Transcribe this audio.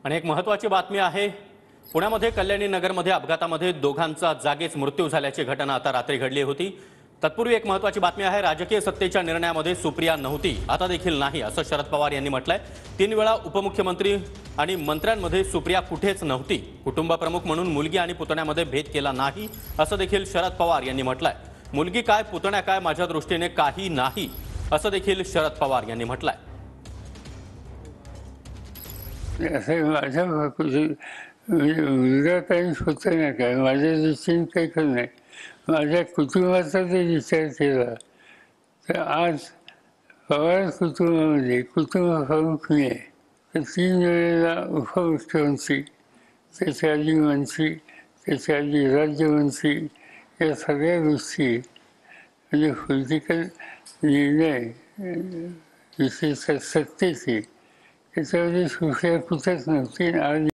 आणि एक महत्त्वाची बातमी आहे। पुण्यामध्ये कल्याणी नगरमध्ये अपघातामध्ये दोघांचा जागीच मृत्यू झाल्याची घटना आता रात्री घडली होती। तत्पूर्वी एक महत्त्वाची बातमी आहे। राजकीय सत्तेच्या निर्णयामध्ये सुप्रिया नव्हती, आता देखील नाही असं शरद पवार यांनी म्हटलंय। 3 वेळा उपमुख्यमंत्री आणि मंत्र्यांमध्ये सुप्रिया कुठेच नव्हती। कुटुंब प्रमुख म्हणून मुलगी आणि पुतण्यामध्ये भेद केला नाही असं देखील शरद पवार यांनी म्हटलंय। मुलगी काय पुतण्या काय माझ्या दृष्टीने काही नाही असं देखील शरद पवार यांनी म्हटलंय। माझ्या मुलगा काही होतं नाही काय, माझ्या दृष्टीने काही खरं नाही। माझ्या कुटुंबाचा जर विचार केला तर आज पवार कुटुंबामध्ये कुटुंब प्रमुख मी आहे, तर 3 वेळेला उपमुख्यमंत्री, त्याच्या आधी मंत्री, त्याच्या आधी राज्यमंत्री, या सगळ्या गोष्टी म्हणजे पॉलिटिकल निर्णय विशेषतः सत्तेचे त्याच्यामध्ये सुप्रिया कुठेच नव्हती। आज